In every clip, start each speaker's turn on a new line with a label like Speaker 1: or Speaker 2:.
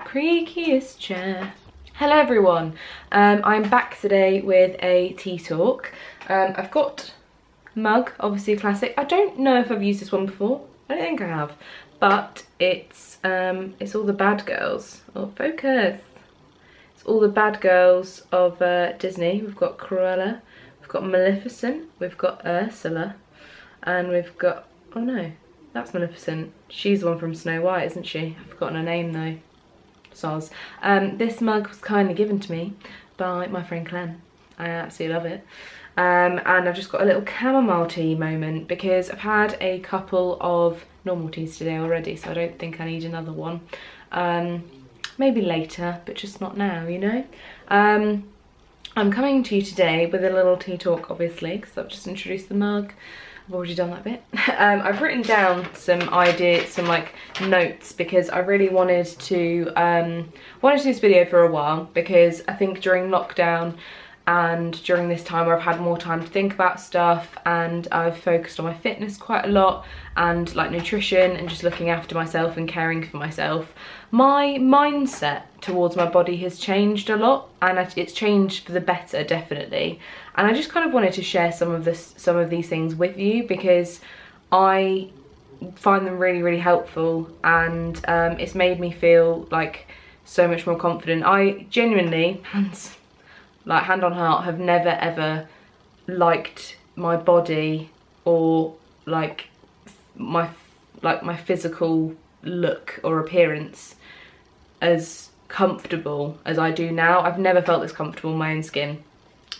Speaker 1: Creakiest chair. Hello everyone, I'm back today with a tea talk. I've got a mug, obviously a classic. I don't know if I've used this one before. I don't think I have, but it's all the bad girls. Oh, focus! It's all the bad girls of Disney. We've got Cruella, we've got Maleficent, we've got Ursula, and we've got, oh no, that's Maleficent. She's the one from Snow White, isn't she? I've forgotten her name though. Soz. This mug was kindly given to me by my friend Clem. I absolutely love it. And I've just got a little chamomile tea moment because I've had a couple of normal teas today already, so I don't think I need another one. Maybe later, but just not now, you know? I'm coming to you today with a little tea talk, obviously, because I've just introduced the mug. I've already done that bit. I've written down some ideas, some like notes, because I really wanted to do this video for a while, because I think during lockdown and during this time where I've had more time to think about stuff, and I've focused on my fitness quite a lot and like nutrition and just looking after myself and caring for myself, my mindset towards my body has changed a lot, and it's changed for the better, definitely. And I just kind of wanted to share some of these things with you because I find them really, really helpful, and it's made me feel like so much more confident. I genuinely, hand on heart, have never ever liked my body or like my physical look or appearance as comfortable as I do now. I've never felt this comfortable in my own skin,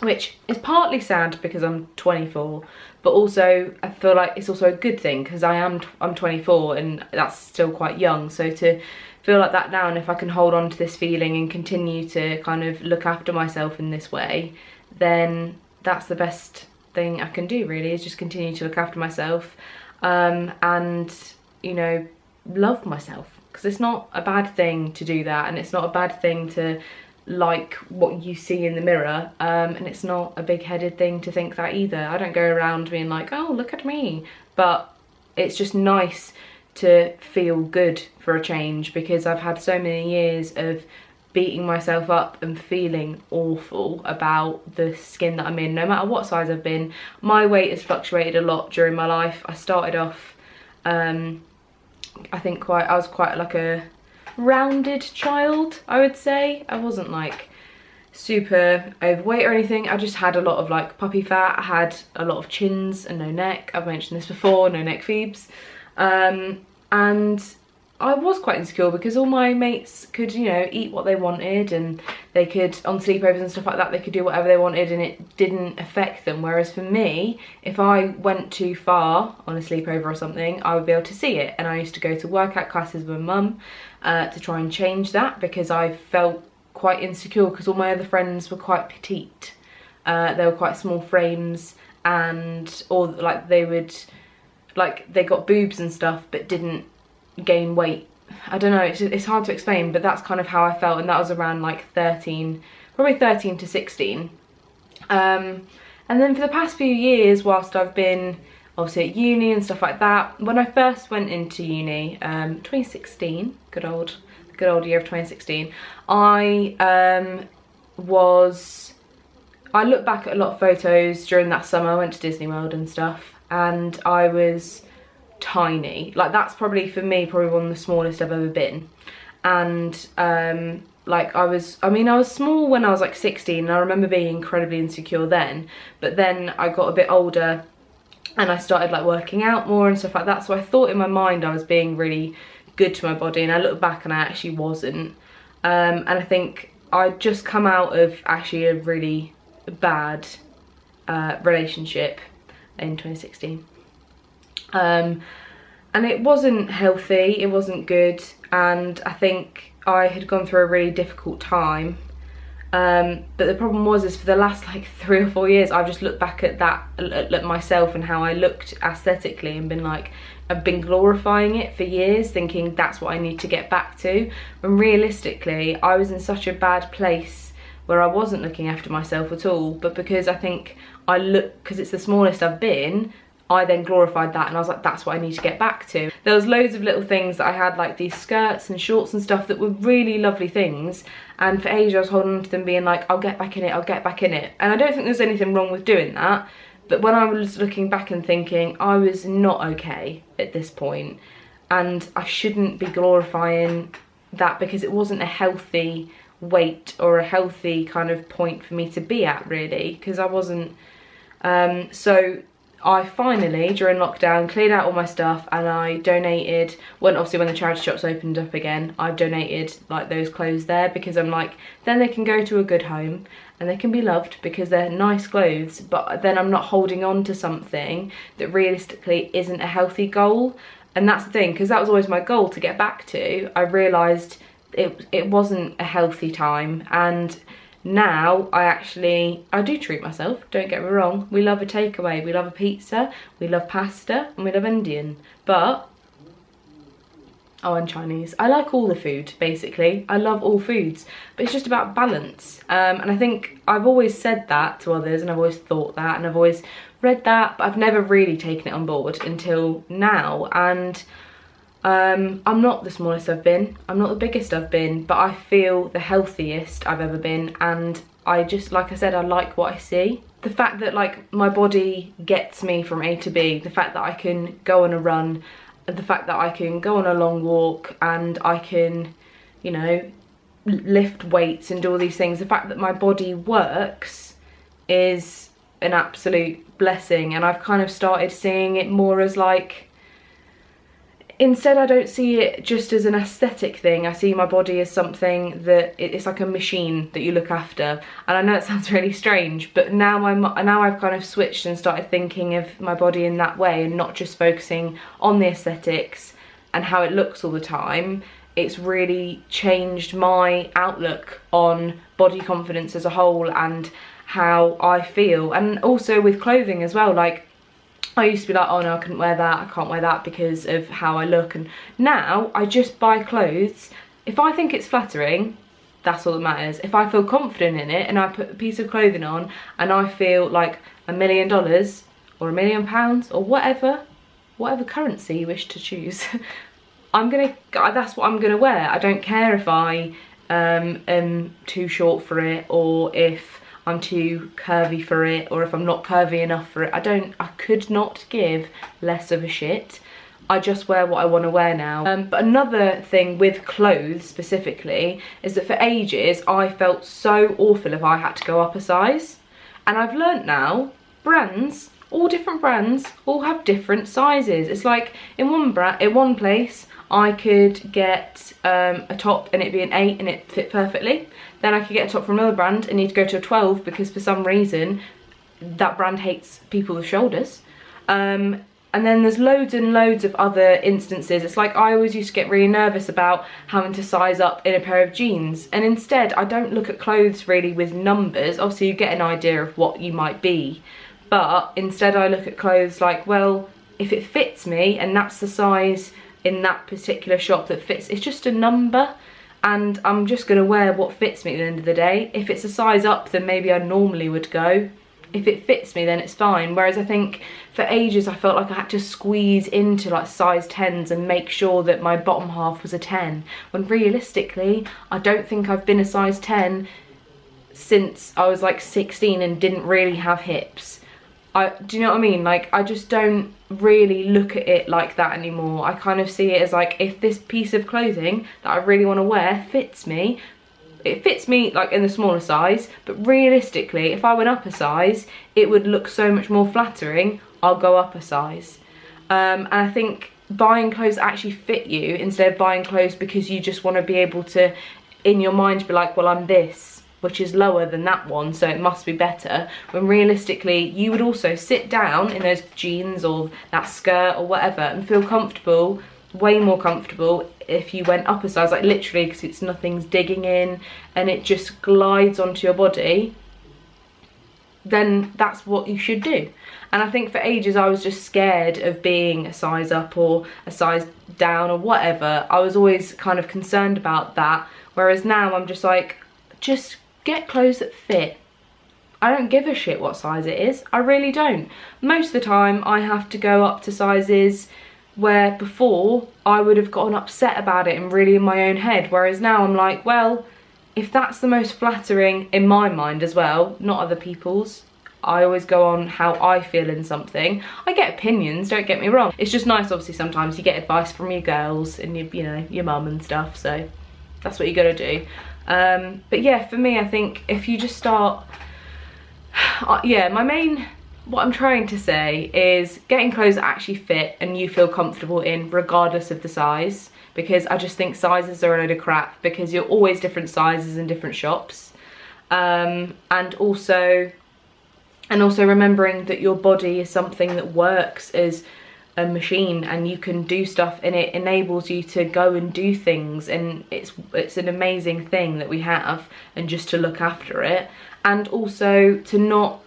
Speaker 1: which is partly sad because I'm 24, but also I feel like it's also a good thing because I'm 24 and that's still quite young. So to feel like that now, and if I can hold on to this feeling and continue to kind of look after myself in this way, then that's the best thing I can do, really, is just continue to look after myself and, you know, love myself, because it's not a bad thing to do that, and it's not a bad thing to like what you see in the mirror, and it's not a big-headed thing to think that either. I don't go around being like, oh, look at me, but it's just nice to feel good for a change, because I've had so many years of beating myself up and feeling awful about the skin that I'm in, no matter what size I've been. My weight has fluctuated a lot during my life. I started off, I think I was quite like a rounded child, I would say. I wasn't like super overweight or anything. I just had a lot of like puppy fat. I had a lot of chins and no neck. I've mentioned this before, no neck Phoebes. And I was quite insecure because all my mates could, you know, eat what they wanted, and they could, on sleepovers and stuff like that, they could do whatever they wanted and it didn't affect them. Whereas for me, if I went too far on a sleepover or something, I would be able to see it. And I used to go to workout classes with my mum to try and change that, because I felt quite insecure because all my other friends were quite petite. They were quite small frames, and or like they got boobs and stuff but didn't gain weight. I don't know, it's hard to explain, but that's kind of how I felt, and that was around like 13, probably 13 to 16. And then for the past few years, whilst I've been obviously at uni and stuff like that, when I first went into uni, 2016, good old year of 2016, I look back at a lot of photos during that summer. I went to Disney World and stuff, and I was tiny. Like, that's probably for me probably one of the smallest I've ever been. And like I was small when I was like 16, and I remember being incredibly insecure then, but then I got a bit older and I started like working out more and stuff like that, so I thought in my mind I was being really good to my body, and I look back and I actually wasn't. And I think I'd just come out of actually a really bad relationship in 2016. And it wasn't healthy, it wasn't good, and I think I had gone through a really difficult time. But the problem is for the last like 3 or 4 years, I've just looked back at that, at myself and how I looked aesthetically, and been like, I've been glorifying it for years, thinking that's what I need to get back to, when realistically I was in such a bad place where I wasn't looking after myself at all. But because I think because it's the smallest I've been, I then glorified that, and I was like, that's what I need to get back to. There was loads of little things that I had, like these skirts and shorts and stuff that were really lovely things, and for ages I was holding on to them being like, I'll get back in it, I'll get back in it. And I don't think there's anything wrong with doing that, but when I was looking back and thinking, I was not okay at this point, and I shouldn't be glorifying that because it wasn't a healthy weight or a healthy kind of point for me to be at, really, because I wasn't. So I finally, during lockdown, cleared out all my stuff, and I donated, when obviously when the charity shops opened up again, I donated like those clothes there, because I'm like, then they can go to a good home and they can be loved because they're nice clothes, but then I'm not holding on to something that realistically isn't a healthy goal. And that's the thing, because that was always my goal to get back to. I realised it wasn't a healthy time, and now I do treat myself, don't get me wrong. We love a takeaway, we love a pizza, we love pasta, and we love Indian, but and Chinese. I like all the food, basically. I love all foods, but it's just about balance. And I think I've always said that to others, and I've always thought that, and I've always read that, but I've never really taken it on board until now. And I'm not the smallest I've been, I'm not the biggest I've been, but I feel the healthiest I've ever been, and I just, like I said, I like what I see. The fact that like my body gets me from A to B, the fact that I can go on a run, the fact that I can go on a long walk, and I can, you know, lift weights and do all these things, the fact that my body works is an absolute blessing. And I've kind of started seeing it more as like, instead I don't see it just as an aesthetic thing, I see my body as something that it's like a machine that you look after. And I know it sounds really strange, but now I've kind of switched and started thinking of my body in that way, and not just focusing on the aesthetics and how it looks all the time. It's really changed my outlook on body confidence as a whole and how I feel. And also with clothing as well, like I used to be like, oh no, I couldn't wear that, I can't wear that because of how I look. And now I just buy clothes. If I think it's flattering, that's all that matters. If I feel confident in it and I put a piece of clothing on and I feel like $1 million or £1 million or whatever currency you wish to choose, that's what I'm gonna wear. I don't care if I am too short for it, or if I'm too curvy for it, or if I'm not curvy enough for it. I could not give less of a shit. I just wear what I want to wear now. But another thing with clothes specifically is that for ages I felt so awful if I had to go up a size. And I've learnt now, brands, all different brands, all have different sizes. It's like in one place I could get a top and it'd be an 8 and it fit perfectly. Then I could get a top from another brand and need to go to a 12 because for some reason that brand hates people with shoulders. And then there's loads and loads of other instances. It's like I always used to get really nervous about having to size up in a pair of jeans, and instead I don't look at clothes really with numbers. Obviously you get an idea of what you might be, but instead I look at clothes like, well, if it fits me and that's the size in that particular shop that fits, it's just a number, and I'm just gonna wear what fits me at the end of the day. If it's a size up, then maybe I normally would go. If it fits me, then it's fine. Whereas I think for ages I felt like I had to squeeze into like size 10s and make sure that my bottom half was a 10, when realistically I don't think I've been a size 10 since I was like 16 and didn't really have hips. Do you know what I mean? Like, I just don't really look at it like that anymore. I kind of see it as like, if this piece of clothing that I really want to wear fits me, it fits me like in the smaller size, but realistically if I went up a size it would look so much more flattering. I'll go up a size. And I think buying clothes that actually fit you, instead of buying clothes because you just want to be able to in your mind be like, well, I'm this, which is lower than that one, so it must be better, when realistically you would also sit down in those jeans or that skirt or whatever and feel comfortable, way more comfortable if you went up a size, like literally, because it's nothing's digging in and it just glides onto your body. Then that's what you should do. And I think for ages I was just scared of being a size up or a size down or whatever. I was always kind of concerned about that, whereas now I'm just like, just get clothes that fit. I don't give a shit what size it is. I really don't. Most of the time I have to go up to sizes where before I would have gotten upset about it and really in my own head, whereas now I'm like, well, if that's the most flattering in my mind as well, not other people's. I always go on how I feel in something. I get opinions, don't get me wrong. It's just nice, obviously, sometimes you get advice from your girls and you know, your mum and stuff, so that's what you gotta do. But yeah, for me, I think if you just start, yeah, what I'm trying to say is getting clothes that actually fit and you feel comfortable in regardless of the size, because I just think sizes are a load of crap because you're always different sizes in different shops. And also remembering that your body is something that works as a machine and you can do stuff and it enables you to go and do things, and it's an amazing thing that we have, and just to look after it, and also to not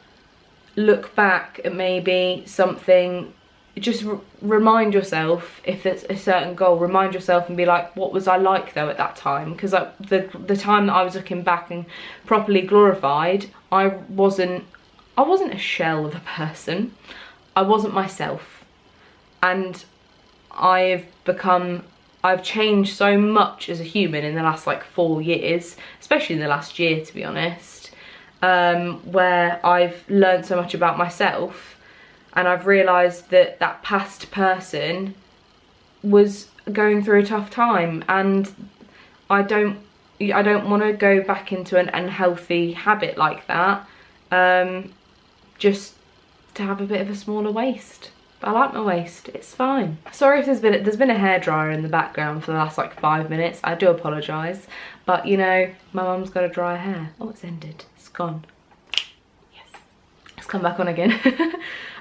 Speaker 1: look back at maybe something. Just remind yourself, if it's a certain goal, remind yourself and be like, what was I like though at that time? Because the time that I was looking back and properly glorified, I wasn't a shell of a person. I wasn't myself, and I've changed so much as a human in the last like 4 years, especially in the last year, to be honest, where I've learned so much about myself, and I've realised that that past person was going through a tough time, and I don't want to go back into an unhealthy habit like that, just to have a bit of a smaller waist. But I like my waist, it's fine. Sorry if there's been a hairdryer in the background for the last like 5 minutes, I do apologise, but you know, my mum's got to dry her hair. Oh, it's ended, it's gone. Yes, it's come back on again.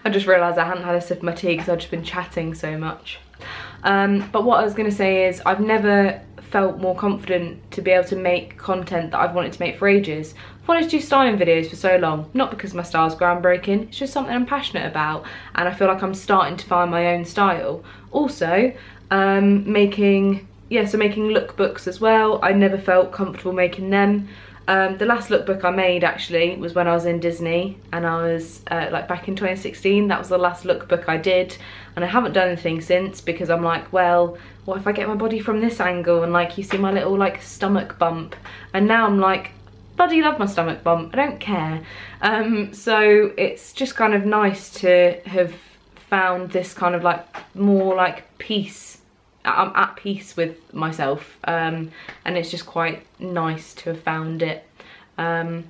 Speaker 1: I just realised I hadn't had a sip of my tea because I've just been chatting so much. But what I was going to say is, I've never felt more confident to be able to make content that I've wanted to make for ages. I've wanted to do styling videos for so long, not because my style's groundbreaking, it's just something I'm passionate about, and I feel like I'm starting to find my own style. Also, making lookbooks as well. I never felt comfortable making them. The last lookbook I made actually was when I was in Disney, and I was like back in 2016, that was the last lookbook I did, and I haven't done anything since because I'm like, well, what if I get my body from this angle and like you see my little like stomach bump, and now I'm like, bloody love my stomach bump, I don't care. So it's just kind of nice to have found this kind of like more like peace. I'm at peace with myself, and it's just quite nice to have found it. I'm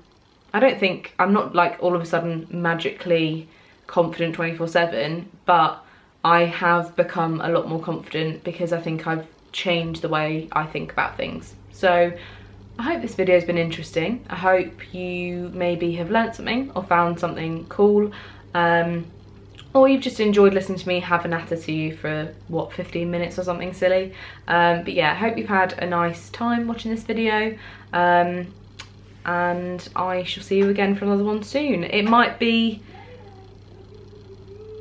Speaker 1: not like all of a sudden magically confident 24/7, but I have become a lot more confident because I think I've changed the way I think about things. So I hope this video has been interesting. I hope you maybe have learnt something or found something cool, or you've just enjoyed listening to me have a natter to you for, what, 15 minutes or something silly. But yeah, I hope you've had a nice time watching this video, and I shall see you again for another one soon. It might be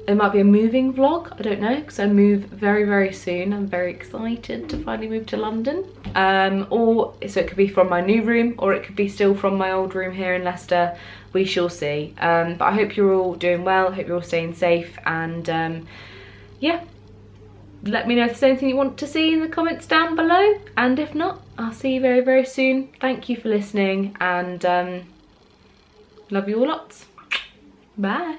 Speaker 1: a moving vlog, I don't know, because I move very, very soon. I'm very excited to finally move to London. So it could be from my new room, or it could be still from my old room here in Leicester. We shall see. But I hope you're all doing well, I hope you're all staying safe, and yeah, let me know if there's anything you want to see in the comments down below, and if not, I'll see you very, very soon. Thank you for listening, and love you all lots. Bye.